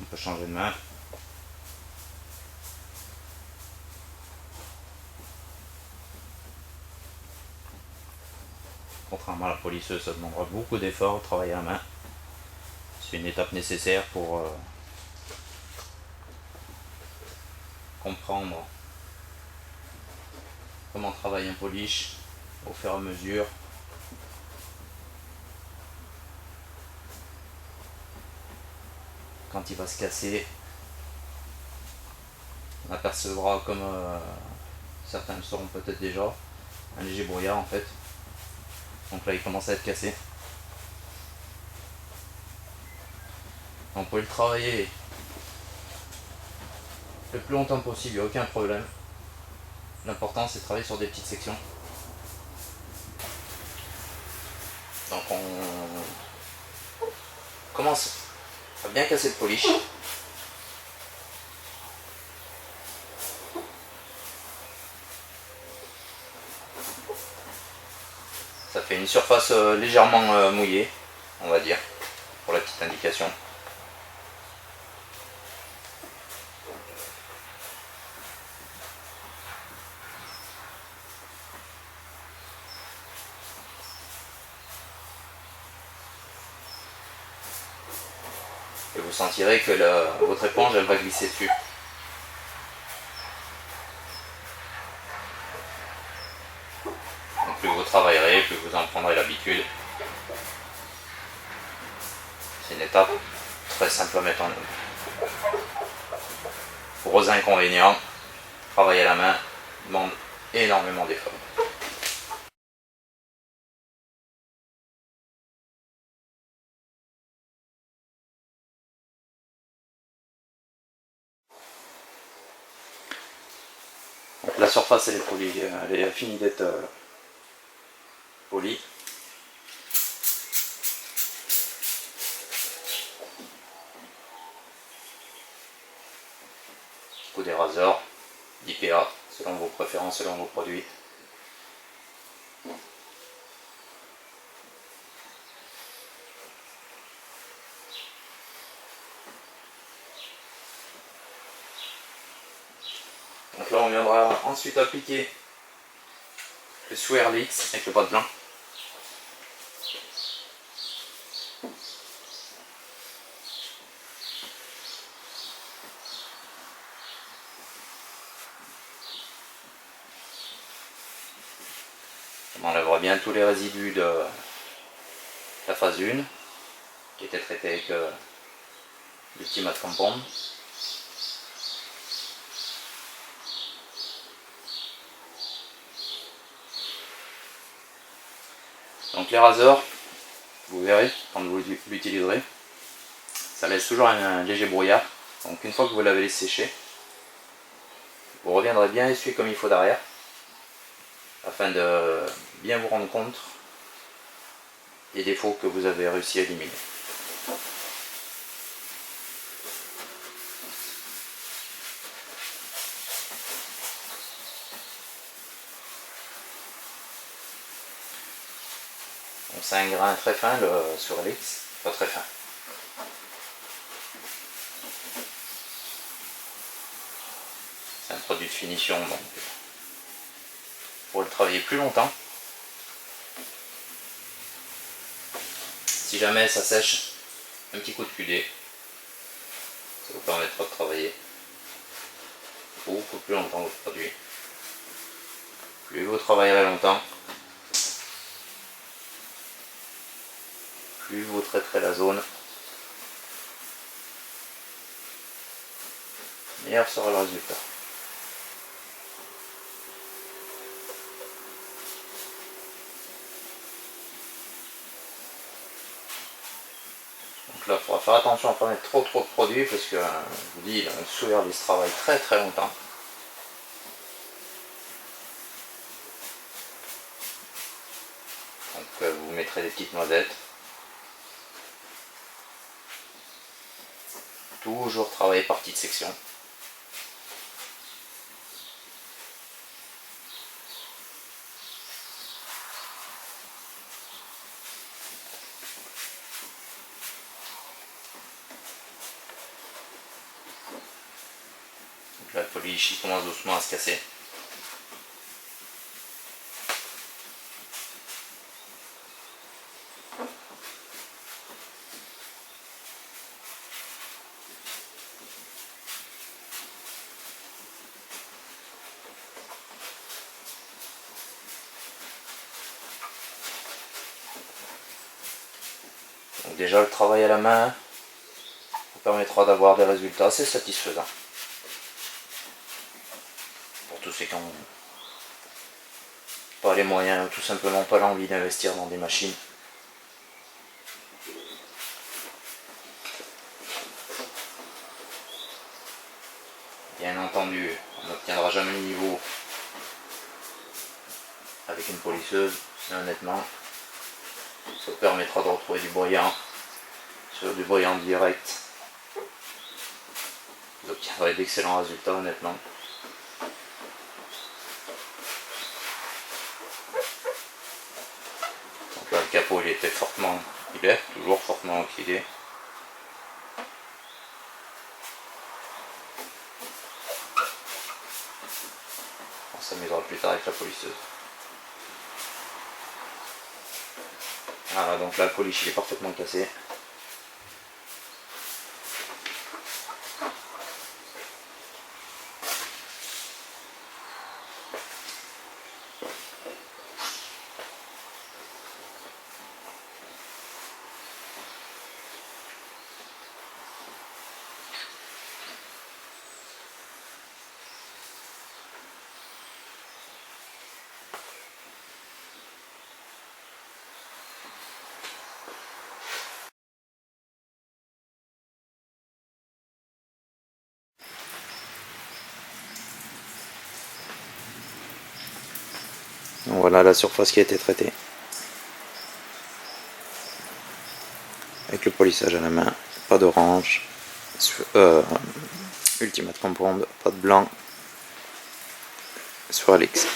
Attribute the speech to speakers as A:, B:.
A: peut changer de main. Contrairement à la polisseuse, ça demandera beaucoup d'efforts au travail à la main. C'est une étape nécessaire pour comprendre comment travaille un polish au fur et à mesure. Quand il va se casser, on apercevra, comme certains le sauront peut-être déjà, un léger brouillard en fait. Donc là il commence à être cassé. On peut le travailler le plus longtemps possible, il n'y a aucun problème. L'important c'est de travailler sur des petites sections. Donc on commence à bien casser le polish. Ça fait une surface légèrement mouillée, on va dire, pour la petite indication. Et vous sentirez que votre éponge elle va glisser dessus. Donc plus vous travaillerez, plus vous en prendrez l'habitude. C'est une étape très simple à mettre en œuvre. Gros inconvénient, travailler à la main demande énormément d'efforts. Donc la surface elle est polie, elle est finie d'être polie. Coup des raseurs, d'IPA, selon vos préférences, selon vos produits. Donc là on viendra ensuite appliquer le Swirlix avec le pâte blanc. On enlèvera bien tous les résidus de la phase 1 qui était traitée avec l'Ultimate Compound. Donc les raseurs, vous verrez quand vous l'utiliserez, ça laisse toujours un léger brouillard. Donc une fois que vous l'avez laissé sécher, vous reviendrez bien essuyer comme il faut derrière, afin de bien vous rendre compte des défauts que vous avez réussi à éliminer. Donc c'est un grain très fin le Swirlix, pas très fin. C'est un produit de finition, donc pour le travailler plus longtemps. Si jamais ça sèche, un petit coup de cudet, ça vous permettra de travailler beaucoup plus longtemps votre produit. Plus vous travaillerez longtemps, plus vous traiterez la zone, meilleur sera le résultat. Donc là, il faudra faire attention à ne pas mettre trop de produits parce que, je vous dis, le Swirlix travaille très longtemps. Donc vous mettrez des petites noisettes. Toujours travailler par petites sections. Donc la polish il commence doucement à se casser. Donc déjà le travail à la main vous permettra d'avoir des résultats assez satisfaisants. Pour tous ceux qui n'ont pas les moyens ou tout simplement pas l'envie d'investir dans des machines. Bien entendu, on n'obtiendra jamais le niveau avec une polisseuse, mais honnêtement, ça permettra de retrouver du brillant sur du brillant direct. Vous obtiendrez d'excellents résultats honnêtement. Donc là, le capot il est toujours fortement oxydé. On s'amusera plus tard avec la polisseuse. Voilà, donc là le polish il est parfaitement cassé. Donc voilà la surface qui a été traitée. Avec le polissage à la main, pas d'orange, Ultimate Compound, pas de blanc sur Alix.